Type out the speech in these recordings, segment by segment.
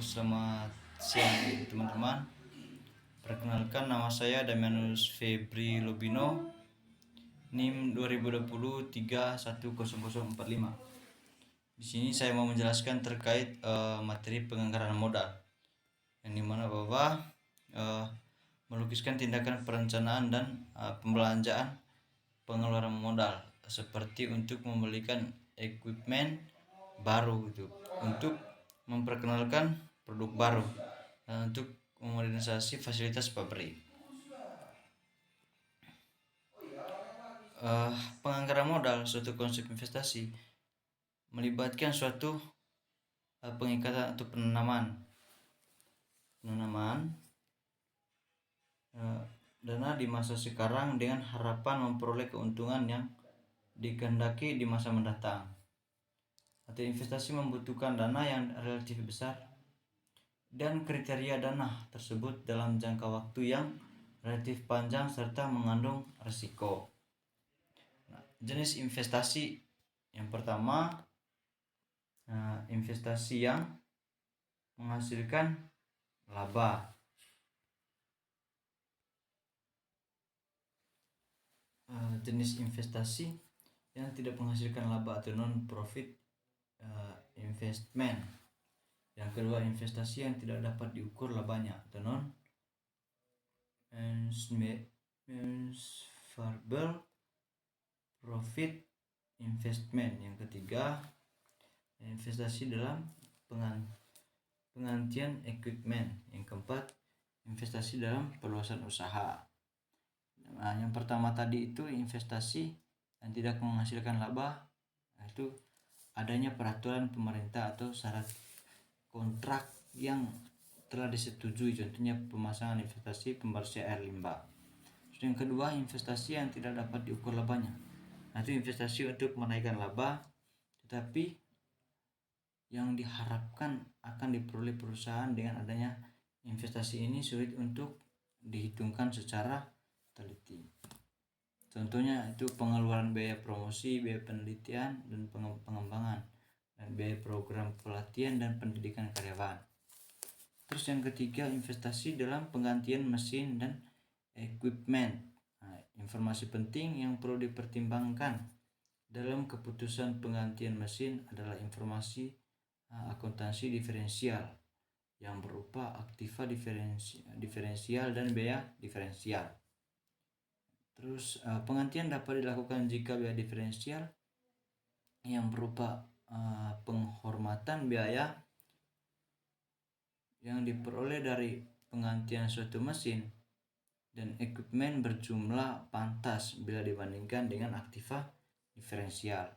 selamat siang teman-teman. Perkenalkan, nama saya Damianus Febri Lubino, NIM 2020 310045. Di sini saya mau menjelaskan terkait materi penganggaran modal, yang dimana bahwa melukiskan tindakan perencanaan dan pembelanjaan pengeluaran modal, seperti untuk membelikan equipment baru untuk memperkenalkan produk baru dan untuk memodernisasi fasilitas pabrik. Penganggaran modal suatu konsep investasi melibatkan suatu pengikatan atau penanaman dana di masa sekarang dengan harapan memperoleh keuntungan yang dikehendaki di masa mendatang. Atau investasi membutuhkan dana yang relatif besar dan kriteria dana tersebut dalam jangka waktu yang relatif panjang serta mengandung risiko. Jenis investasi yang pertama, investasi yang menghasilkan laba. Jenis investasi yang tidak menghasilkan laba atau non-profit investment. Yang kedua, investasi yang tidak dapat diukur labanya atau non-measurable profit investment. Yang ketiga, investasi dalam penggantian equipment. Yang keempat, investasi dalam perluasan usaha. Nah, yang pertama tadi itu investasi yang tidak menghasilkan laba, itu adanya peraturan pemerintah atau syarat kontrak yang telah disetujui, contohnya pemasangan investasi pembersih air limbah. Yang kedua, investasi yang tidak dapat diukur labanya. Nah, itu investasi untuk menaikkan laba, tetapi yang diharapkan akan diperoleh perusahaan dengan adanya investasi ini sulit untuk dihitungkan secara teliti. Contohnya itu pengeluaran biaya promosi, biaya penelitian dan pengembangan, dan biaya program pelatihan dan pendidikan karyawan. Terus yang ketiga, investasi dalam penggantian mesin dan equipment. Nah, informasi penting yang perlu dipertimbangkan dalam keputusan penggantian mesin adalah informasi akuntansi diferensial yang berupa aktiva diferensial dan biaya diferensial. Terus penggantian dapat dilakukan jika biaya diferensial yang berupa penghormatan biaya yang diperoleh dari penggantian suatu mesin dan equipment berjumlah pantas bila dibandingkan dengan aktiva diferensial.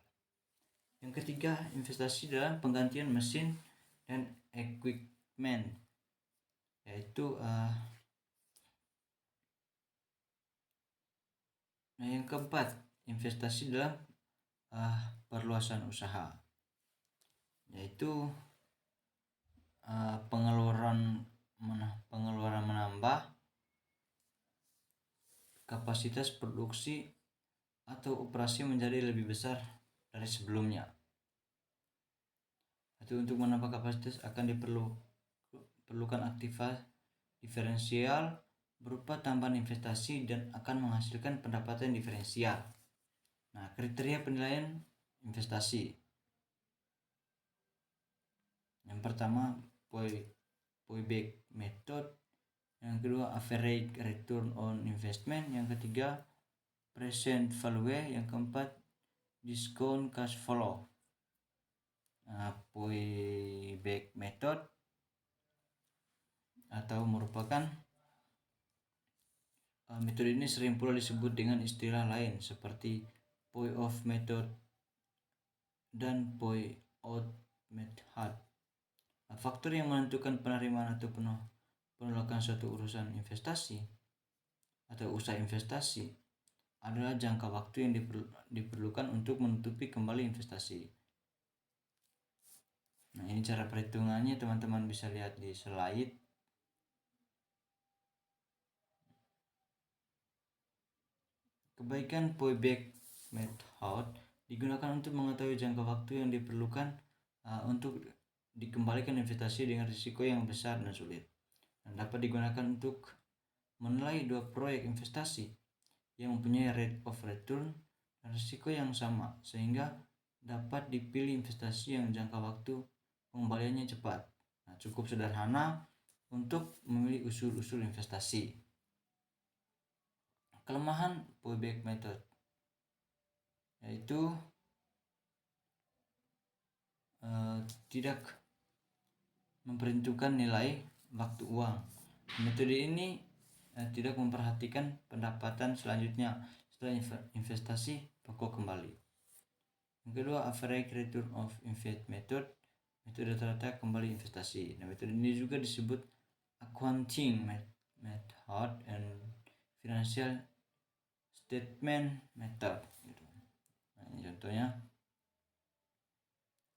Yang ketiga, investasi dalam penggantian mesin dan equipment, yaitu yang keempat, investasi dalam perluasan usaha, yaitu pengeluaran menambah kapasitas produksi atau operasi menjadi lebih besar dari sebelumnya. Itu untuk menambah kapasitas akan diperlukan aktiva diferensial berupa tambahan investasi dan akan menghasilkan pendapatan diferensial. Nah, kriteria penilaian investasi. Yang pertama, payback method. Yang kedua, average return on investment. Yang ketiga, present value. Yang keempat, discount cash flow. Nah, payback method atau merupakan metode ini sering pula disebut dengan istilah lain seperti pay-off method dan pay-out method. Faktor yang menentukan penerimaan atau penolakan suatu urusan investasi atau usaha investasi adalah jangka waktu yang diperlukan untuk menutupi kembali investasi. Nah, ini cara perhitungannya, teman-teman bisa lihat di slide. Kebaikan payback method digunakan untuk mengetahui jangka waktu yang diperlukan untuk dikembalikan investasi dengan risiko yang besar dan sulit, dan dapat digunakan untuk menilai dua proyek investasi yang mempunyai rate of return dan risiko yang sama, sehingga dapat dipilih investasi yang jangka waktu pengembaliannya cepat. Nah, cukup sederhana untuk memilih usul-usul investasi. Kelemahan payback method yaitu tidak memperhitungkan nilai waktu uang. Metode ini tidak memperhatikan pendapatan selanjutnya setelah investasi pokok kembali. Yang kedua, average return of investment method, metode rata-rata kembali investasi. Nah, metode ini juga disebut accounting method and financial statement method. Nah, ini contohnya.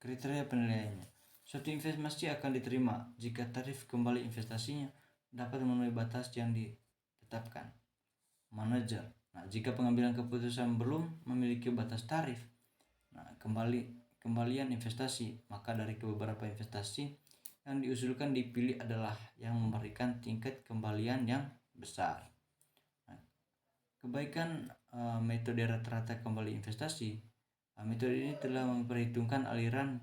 Kriteria penilaiannya. Suatu investasi akan diterima jika tarif kembali investasinya dapat memenuhi batas yang ditetapkan manajer. Nah, jika pengambilan keputusan belum memiliki batas tarif, nah, kembalian investasi, maka dari beberapa investasi yang diusulkan dipilih adalah yang memberikan tingkat kembalian yang besar. Nah, kebaikan metode rata-rata kembali investasi. Metode ini telah memperhitungkan aliran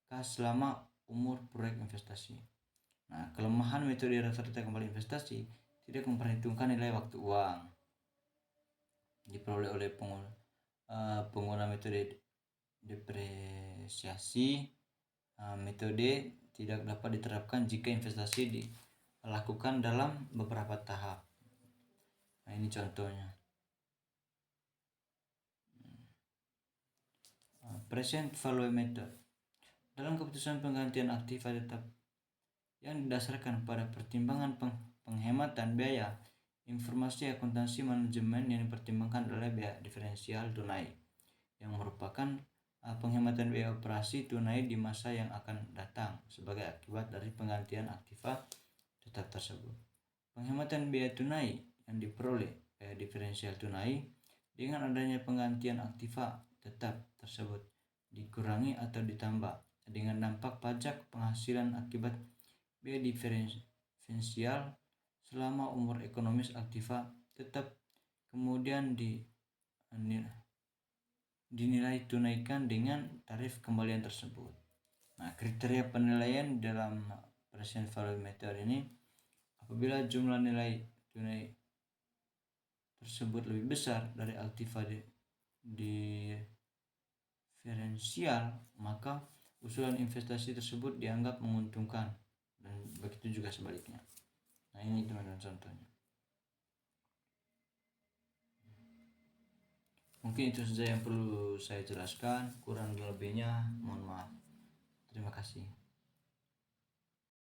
kas selama umur proyek investasi. Nah, kelemahan metode rata-rata kembali investasi tidak memperhitungkan nilai waktu uang diperoleh oleh pengguna metode depresiasi. Metode tidak dapat diterapkan jika investasi dilakukan dalam beberapa tahap. Nah, ini contohnya. Present value method. Dalam keputusan penggantian aktiva tetap yang didasarkan pada pertimbangan penghematan biaya, informasi akuntansi manajemen yang dipertimbangkan adalah biaya diferensial tunai, yang merupakan penghematan biaya operasi tunai di masa yang akan datang sebagai akibat dari penggantian aktiva tetap tersebut. Penghematan biaya tunai yang diperoleh biaya diferensial tunai dengan adanya penggantian aktiva tetap tersebut dikurangi atau ditambah dengan dampak pajak penghasilan akibat biaya diferensial selama umur ekonomis aktiva tetap kemudian dinilai tunaikan dengan tarif kembalian tersebut. Nah, kriteria penilaian dalam present value method ini, apabila jumlah nilai tunai tersebut lebih besar dari aktiva diferensial, maka usulan investasi tersebut dianggap menguntungkan, dan begitu juga sebaliknya. Nah, ini teman-teman contohnya. Mungkin itu saja yang perlu saya jelaskan, kurang lebihnya mohon maaf. Terima kasih.